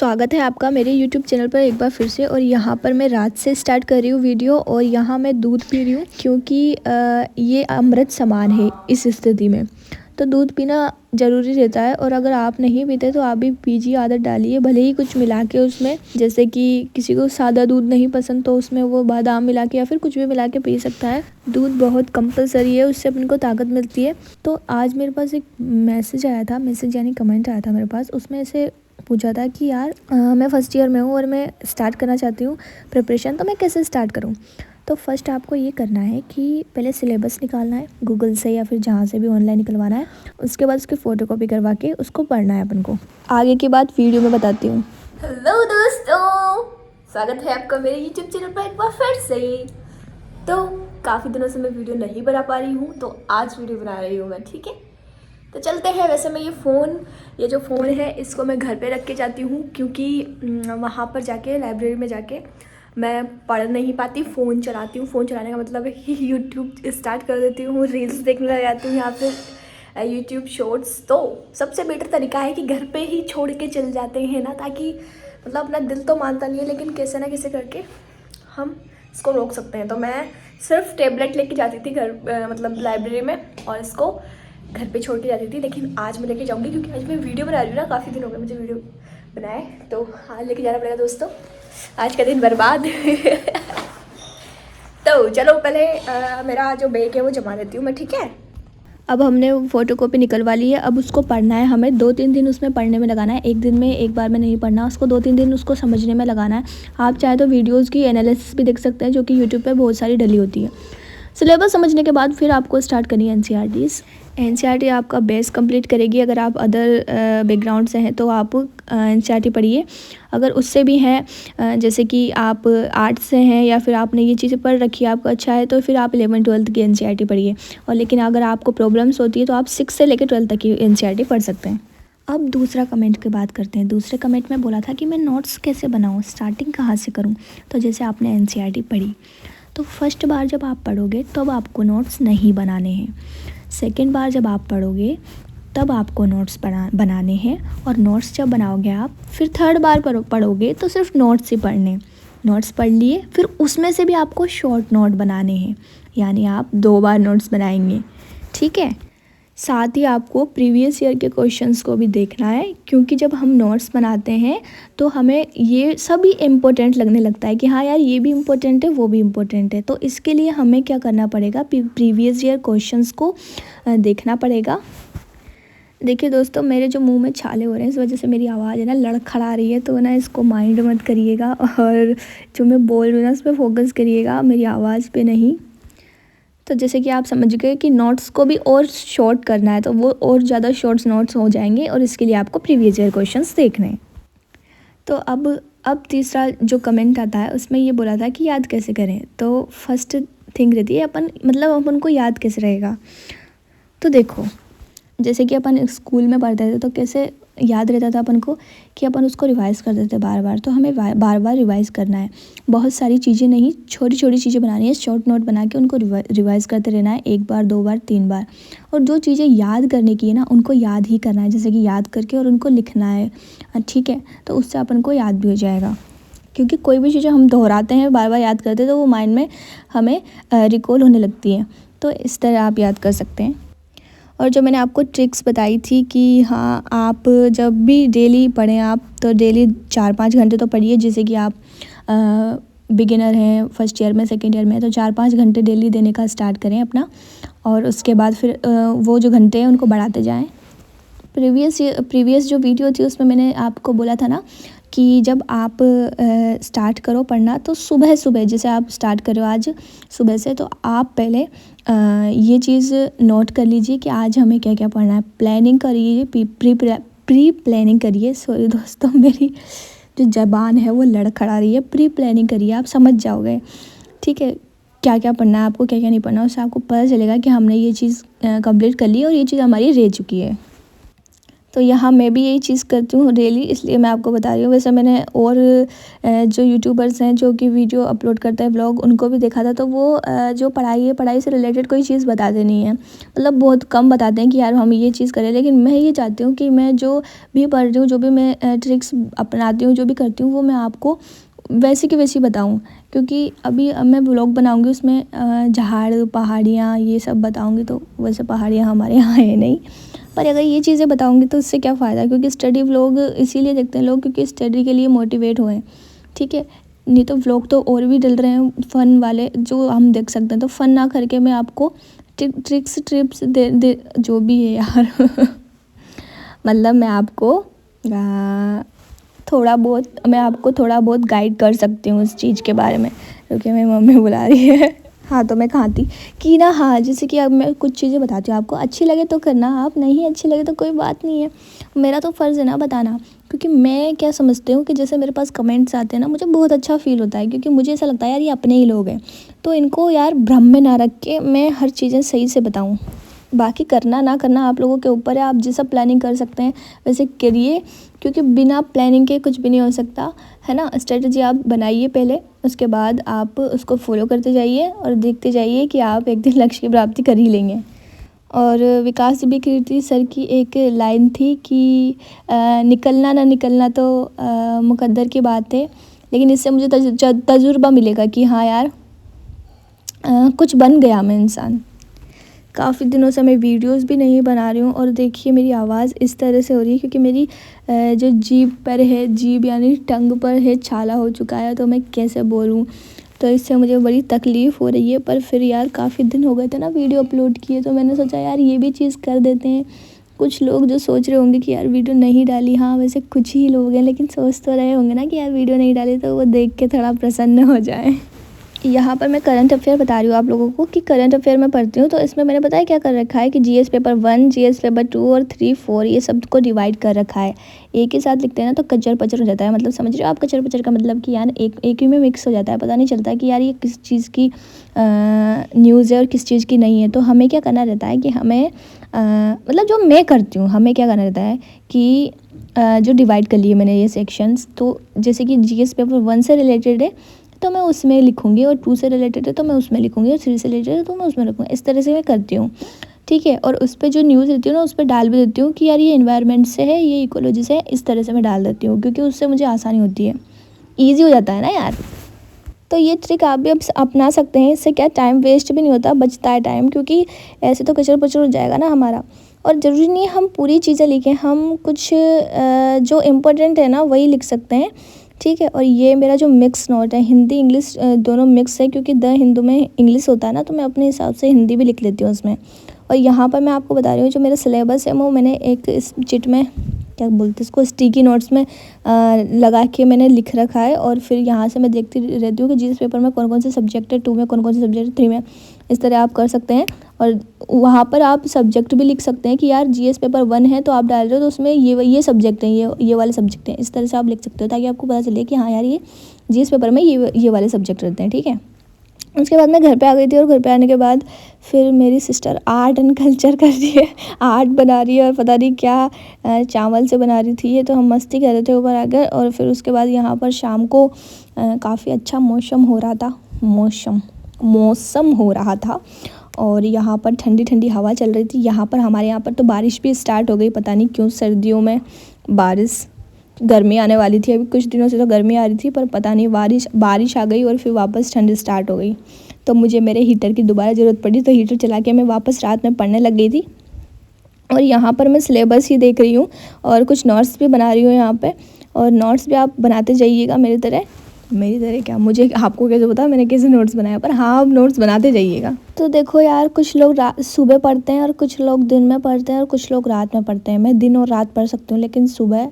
स्वागत है आपका मेरे YouTube चैनल पर एक बार फिर से। और यहाँ पर मैं रात से स्टार्ट कर रही हूँ वीडियो और यहाँ मैं दूध पी रही हूँ क्योंकि ये अमृत समान है इस स्थिति में। तो दूध पीना ज़रूरी रहता है और अगर आप नहीं पीते तो आप भी पीजिए, आदत डालिए। भले ही कुछ मिला के उसमें, जैसे कि किसी को सादा दूध नहीं पसंद तो उसमें वो बादाम मिला के या फिर कुछ भी मिला के पी सकता है। दूध बहुत कंपलसरी है, उससे अपन को ताकत मिलती है। तो आज मेरे पास एक मैसेज आया था, मैसेज यानी कमेंट आया था मेरे पास। उसमें से पूछा था कि यार मैं फर्स्ट ईयर में हूँ और मैं स्टार्ट करना चाहती हूँ प्रिपरेशन, तो मैं कैसे स्टार्ट करूँ। तो फर्स्ट आपको ये करना है कि पहले सिलेबस निकालना है गूगल से या फिर जहाँ से भी ऑनलाइन निकलवाना है। उसके बाद उसकी फ़ोटोकॉपी करवा के उसको पढ़ना है अपन को। आगे की बात वीडियो में बताती हूँ। हेलो दोस्तों, स्वागत है आपका मेरे यूट्यूब चैनल पर एक बार फिर से। तो काफ़ी दिनों से मैं वीडियो नहीं बना पा रही हूँ, तो आज वीडियो बना रही हूँ मैं। ठीक है, तो चलते हैं। वैसे मैं ये जो फ़ोन है इसको मैं घर पे रख के जाती हूँ क्योंकि वहाँ पर जाके लाइब्रेरी में जाके मैं पढ़ नहीं पाती, फ़ोन चलाती हूँ। फ़ोन चलाने का मतलब है कि यूट्यूब स्टार्ट कर देती हूँ, रील्स देखने लग जाती हूँ या फिर यूट्यूब शॉर्ट्स। तो सबसे बेटर तरीका है कि घर पे ही छोड़ के चल जाते हैं ना, ताकि मतलब अपना दिल तो मानता नहीं है लेकिन कैसे ना कैसे करके हम इसको रोक सकते हैं। तो मैं सिर्फ टैबलेट लेके जाती थी घर, मतलब लाइब्रेरी में, और इसको घर पे छोड़ के जाती थी। लेकिन आज मैं लेके जाऊंगी क्योंकि आज मैं वीडियो बना रही हूँ ना, काफ़ी दिन हो गए मुझे वीडियो बनाए, तो आज लेके जाना पड़ेगा दोस्तों। आज का दिन बर्बाद तो चलो पहले मेरा जो बैग है वो जमा देती हूँ मैं, ठीक है। अब हमने फ़ोटोकॉपी निकलवा ली है। अब उसको पढ़ना है हमें। 2-3 दिन उसमें पढ़ने में लगाना है। एक दिन में एक बार में नहीं पढ़ना, उसको 2-3 दिन उसको समझने में लगाना है। आप चाहे तो वीडियोज़ की एनालिसिस भी देख सकते हैं जो कि यूट्यूब पे बहुत सारी डली होती है। सिलेबस समझने के बाद फिर आपको स्टार्ट करनी है एनसीईआरटी आपका बेस कंप्लीट करेगी। अगर आप अदर बैकग्राउंड से हैं तो आप एनसीईआरटी पढ़िए। अगर उससे भी हैं, जैसे कि आप आर्ट्स से हैं या फिर आपने ये चीज़ें पढ़ रखी है, आपको अच्छा है, तो फिर आप 11th-12th की एनसीईआरटी पढ़िए। और लेकिन अगर आपको प्रॉब्लम्स होती है तो आप 6 से लेकर 12th तक की एनसीईआरटी पढ़ सकते हैं। अब दूसरा कमेंट की बात करते हैं। दूसरे कमेंट में बोला था कि मैं नोट्स कैसे बनाऊँ, स्टार्टिंग कहाँ से करूँ। तो जैसे आपने एनसीईआरटी पढ़ी तो फर्स्ट बार जब आप पढ़ोगे तब आपको नोट्स नहीं बनाने हैं। सेकंड बार जब आप पढ़ोगे तब आपको नोट्स बनाने हैं। और नोट्स जब बनाओगे आप फिर थर्ड बार पढ़ोगे तो सिर्फ नोट्स ही पढ़ने। नोट्स पढ़ लिए फिर उसमें से भी आपको शॉर्ट नोट बनाने हैं, यानी आप 2 बार नोट्स बनाएंगे, ठीक है। साथ ही आपको प्रीवियस ईयर के क्वेश्चंस को भी देखना है क्योंकि जब हम नोट्स बनाते हैं तो हमें ये सभी इम्पोर्टेंट लगने लगता है कि हाँ यार ये भी इम्पोर्टेंट है वो भी इम्पोर्टेंट है। तो इसके लिए हमें क्या करना पड़ेगा, प्रीवियस ईयर क्वेश्चंस को देखना पड़ेगा। देखिए दोस्तों, मेरे जो मुंह में छाले हो रहे हैं इस वजह से मेरी आवाज़ है ना लड़खड़ा रही है, तो ना इसको माइंड मत करिएगा और जो मैं बोल रही हूँ ना उस पर फोकस करिएगा, मेरी आवाज़ पे नहीं। तो जैसे कि आप समझ गए कि नोट्स को भी और शॉर्ट करना है तो वो और ज़्यादा शॉर्ट्स नोट्स हो जाएंगे और इसके लिए आपको प्रीवियस ईयर क्वेश्चंस देखने हैं। तो अब तीसरा जो कमेंट आता है उसमें ये बोला था कि याद कैसे करें। तो फर्स्ट थिंग रहती है अपन को याद कैसे रहेगा। तो देखो, जैसे कि अपन स्कूल में पढ़ते थे तो कैसे याद रहता था अपन को कि अपन उसको रिवाइज़ करते थे बार बार। तो हमें बार बार रिवाइज़ करना है। बहुत सारी चीज़ें नहीं, छोटी छोटी चीज़ें बनानी है, शॉर्ट नोट बना के उनको रिवाइज़ करते रहना है, 1 बार 2 बार 3 बार। और जो चीज़ें याद करने की है ना उनको याद ही करना है, जैसे कि याद करके और उनको लिखना है, ठीक है। तो उससे अपन को याद भी हो जाएगा क्योंकि कोई भी चीज़ें हम दोहराते हैं, बार बार याद करते हैं तो वो माइंड में हमें रिकॉल होने लगती है। तो इस तरह आप याद कर सकते हैं। और जो मैंने आपको ट्रिक्स बताई थी कि हाँ आप जब भी डेली पढ़ें, आप तो डेली 4-5 घंटे तो पढ़िए। जैसे कि आप बिगिनर हैं, फर्स्ट ईयर में सेकंड ईयर में, तो 4-5 घंटे डेली देने का स्टार्ट करें अपना। और उसके बाद फिर वो जो घंटे हैं उनको बढ़ाते जाएं। प्रीवियस जो वीडियो थी उसमें मैंने आपको बोला था ना कि जब आप स्टार्ट करो पढ़ना तो सुबह सुबह, जैसे आप स्टार्ट करो आज सुबह से, तो आप पहले ये चीज़ नोट कर लीजिए कि आज हमें क्या क्या पढ़ना है। प्लानिंग करिए, प्री प्लानिंग करिए। सॉरी दोस्तों, मेरी जो ज़बान है वो लड़खड़ा रही है। प्री प्लानिंग करिए, आप समझ जाओगे, ठीक है, क्या क्या पढ़ना है आपको, क्या क्या नहीं पढ़ना। उससे आपको पता चलेगा कि हमने ये चीज़ कंप्लीट कर ली और ये चीज़ हमारी रह चुकी है। तो यहाँ मैं भी यही चीज़ करती हूँ डेली, इसलिए मैं आपको बता रही हूँ। वैसे मैंने और जो यूट्यूबर्स हैं जो कि वीडियो अपलोड करते हैं व्लॉग, उनको भी देखा था, तो वो जो पढ़ाई है, पढ़ाई से रिलेटेड कोई चीज़ बताते नहीं हैं, मतलब बहुत कम बताते हैं कि यार हम ये चीज़ करें। लेकिन मैं ये चाहती हूँ कि मैं जो भी पढ़ रही हूँ, जो भी मैं ट्रिक्स अपनाती हूँ, जो भी करती हूँ, वो मैं आपको वैसी की वैसी बताऊँ। क्योंकि अभी अब मैं व्लॉग बनाऊँगी, उसमें झाड़ पहाड़ियाँ ये सब बताऊँगी, तो वैसे पहाड़ियाँ हमारे यहाँ है नहीं, पर अगर ये चीज़ें बताऊँगी तो उससे क्या फ़ायदा। क्योंकि स्टडी व्लॉग इसीलिए देखते हैं लोग क्योंकि स्टडी के लिए मोटिवेट हुए, ठीक है। नहीं तो व्लॉग तो और भी डल रहे हैं फ़न वाले जो हम देख सकते हैं, तो फ़न ना करके मैं आपको ट्रिक्स ट्रिप्स दे जो भी है यार मतलब मैं आपको थोड़ा बहुत गाइड कर सकती हूँ उस चीज़ के बारे में, क्योंकि मेरी मम्मी बुला रही है। हाँ, तो मैं खाती कि ना, हाँ, जैसे कि अब मैं कुछ चीज़ें बताती हूँ आपको, अच्छी लगे तो करना, आप नहीं अच्छी लगे तो कोई बात नहीं है, मेरा तो फ़र्ज़ है ना बताना। क्योंकि मैं क्या समझती हूँ कि जैसे मेरे पास कमेंट्स आते हैं ना, मुझे बहुत अच्छा फ़ील होता है, क्योंकि मुझे ऐसा लगता है यार ये अपने ही लोग हैं, तो इनको यार भ्रम में ना रख के मैं हर चीज़ें सही से बताऊँ। बाकी करना ना करना आप लोगों के ऊपर है, आप जैसा प्लानिंग कर सकते हैं वैसे करिए, क्योंकि बिना प्लानिंग के कुछ भी नहीं हो सकता, है ना। स्ट्रेटजी आप बनाइए पहले, उसके बाद आप उसको फॉलो करते जाइए और देखते जाइए कि आप एक दिन लक्ष्य की प्राप्ति कर ही लेंगे। और विकास विकृति सर की एक लाइन थी कि निकलना ना निकलना तो मुकद्दर की बात है, लेकिन इससे मुझे तजुर्बा मिलेगा कि हाँ यार कुछ बन गया मैं इंसान। काफ़ी दिनों से मैं वीडियोस भी नहीं बना रही हूँ, और देखिए मेरी आवाज़ इस तरह से हो रही है क्योंकि मेरी जो जीभ पर है, जीभ यानी टंग पर है, छाला हो चुका है, तो मैं कैसे बोलूँ, तो इससे मुझे बड़ी तकलीफ़ हो रही है। पर फिर यार काफ़ी दिन हो गए थे ना वीडियो अपलोड किए, तो मैंने सोचा यार ये भी चीज़ कर देते हैं। कुछ लोग जो सोच रहे होंगे कि यार वीडियो नहीं डाली, हाँ वैसे कुछ ही लोग हैं, लेकिन सोच तो रहे होंगे ना कि यार वीडियो नहीं डाली, तो वो देख के थोड़ा प्रसन्न हो जाए। यहाँ पर मैं करंट अफेयर बता रही हूँ आप लोगों को कि करंट अफेयर मैं पढ़ती हूँ, तो इसमें मैंने पता है क्या कर रखा है कि जीएस पेपर 1, जीएस पेपर 2 और 3, 4 ये सब को डिवाइड कर रखा है। एक ही साथ लिखते हैं ना तो कचर पचर हो जाता है, मतलब समझ रहे हो आप कचर पचर का मतलब कि यार एक ही में मिक्स हो जाता है, पता नहीं चलता कि यार ये किस चीज़ की न्यूज़ है और किस चीज़ की नहीं है। तो हमें क्या करना रहता है कि हमें मतलब जो मैं करती हूँ, हमें क्या करना रहता है कि जो डिवाइड कर लिए मैंने ये सेक्शंस, तो जैसे कि जीएस पेपर 1 से रिलेटेड है तो मैं उसमें लिखूँगी, और 2 से रिलेटेड है तो मैं उसमें लिखूँगी, और 3 से रिलेटेड है तो मैं उसमें लिखूँगी। इस तरह से मैं करती हूँ, ठीक है। और उस पर जो न्यूज़ रहती है ना उस पर डाल भी देती हूँ कि यार ये एनवायरनमेंट से है, ये इकोलॉजी से है, इस तरह से मैं डाल देती हूँ, क्योंकि उससे मुझे आसानी होती है, ईजी हो जाता है ना यार। तो ये ट्रिक आप भी अब अपना सकते हैं, इससे क्या टाइम वेस्ट भी नहीं होता, बचता है टाइम, क्योंकि ऐसे तो कचर पचर हो जाएगा ना हमारा। और ज़रूरी नहीं है हम पूरी चीज़ें लिखें, हम कुछ जो इम्पोर्टेंट है ना वही लिख सकते हैं, ठीक है। और ये मेरा जो मिक्स नोट है, हिंदी इंग्लिश दोनों मिक्स है, क्योंकि द हिंदू में इंग्लिश होता है ना, तो मैं अपने हिसाब से हिंदी भी लिख लेती हूँ उसमें। और यहाँ पर मैं आपको बता रही हूँ जो मेरा सिलेबस है वो मैंने एक इस चिट में, क्या बोलते हैं इसको, स्टिकी नोट्स में लगा के मैंने लिख रखा है। और फिर यहाँ से मैं देखती रहती हूँ कि जिस पेपर में कौन कौन से सब्जेक्ट है, 2 में कौन कौन से सब्जेक्ट है, 3 में, इस तरह आप कर सकते हैं। और वहाँ पर आप सब्जेक्ट भी लिख सकते हैं कि यार जीएस पेपर 1 है तो आप डाल रहे हो तो उसमें ये सब्जेक्ट हैं, ये वाले सब्जेक्ट हैं, इस तरह से आप लिख सकते हो, ताकि आपको पता चले कि हाँ यार ये जीएस पेपर में ये वाले सब्जेक्ट रहते हैं, ठीक है। उसके बाद मैं घर पे आ गई थी, और घर पे आने के बाद फिर मेरी सिस्टर आर्ट एंड कल्चर कर रही है, आर्ट बना रही है, और पता नहीं क्या चावल से बना रही थी ये, तो हम मस्ती कर रहे थे ऊपर आकर। और फिर उसके बाद यहाँ पर शाम को काफ़ी अच्छा मौसम हो रहा था, मौसम हो रहा था, और यहाँ पर ठंडी ठंडी हवा चल रही थी। यहाँ पर हमारे यहाँ पर तो बारिश भी स्टार्ट हो गई, पता नहीं क्यों सर्दियों में बारिश, गर्मी आने वाली थी, अभी कुछ दिनों से तो गर्मी आ रही थी, पर पता नहीं बारिश आ गई और फिर वापस ठंड स्टार्ट हो गई। तो मुझे मेरे हीटर की दोबारा ज़रूरत पड़ी, तो हीटर चला के मैं वापस रात में पढ़ने लग गई थी। और यहाँ पर मैं सिलेबस ही देख रही हूँ और कुछ नोट्स भी बना रही हूँ यहाँ पे, और नोट्स भी आप बनाते जाइएगा मेरी तरह क्या, मुझे आपको कैसे पता मैंने कैसे नोट्स बनाया, पर हाँ आप नोट्स बनाते जाइएगा। तो देखो यार, कुछ लोग सुबह पढ़ते हैं और कुछ लोग दिन में पढ़ते हैं और कुछ लोग रात में पढ़ते हैं। मैं दिन और रात पढ़ सकती हूँ, लेकिन सुबह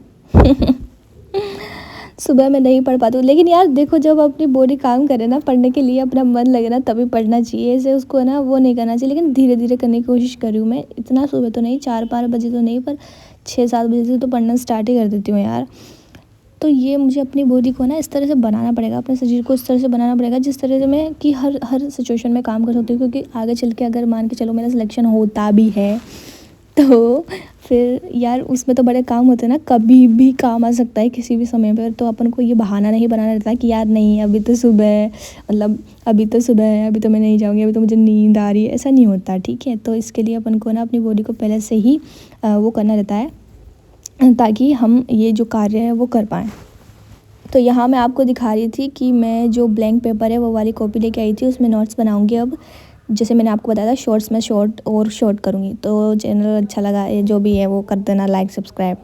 सुबह मैं नहीं पढ़ पाती हूँ। लेकिन यार देखो, जब अपनी बॉडी काम करे ना, पढ़ने के लिए अपना मन लगे ना, तभी पढ़ना चाहिए। ऐसे उसको ना वो नहीं करना चाहिए, लेकिन धीरे धीरे करने की कोशिश कर रही हूँ मैं। इतना सुबह तो नहीं, 4-5 बजे तो नहीं, पर 6-7 बजे से तो पढ़ना स्टार्ट ही कर देती हूँ यार। तो ये मुझे अपनी बॉडी को ना इस तरह से बनाना पड़ेगा, अपने शरीर को इस तरह से बनाना पड़ेगा जिस तरह से मैं कि हर सिचुएशन में काम कर सकती हूँ। क्योंकि आगे चल के अगर मान के चलो मेरा सिलेक्शन होता भी है तो फिर यार उसमें तो बड़े काम होते हैं ना, कभी भी काम आ सकता है किसी भी समय पर। तो अपन को ये बहाना नहीं बनाना रहता कि यार नहीं अभी तो सुबह है, मतलब अभी तो सुबह है, अभी तो मैं नहीं जाऊँगी, अभी तो मुझे नींद आ रही है, ऐसा नहीं होता, ठीक है। तो इसके लिए अपन को ना अपनी बॉडी को पहले से ही वो करना रहता है ताकि हम ये जो कार्य है वो कर पाएँ। तो यहाँ मैं आपको दिखा रही थी कि मैं जो ब्लैंक पेपर है वो वाली कॉपी लेके आई थी, उसमें नोट्स बनाऊंगी अब। जैसे मैंने आपको बताया था शॉर्ट्स में शॉर्ट करूँगी। तो चैनल अच्छा लगा, ये जो भी है वो कर देना लाइक सब्सक्राइब।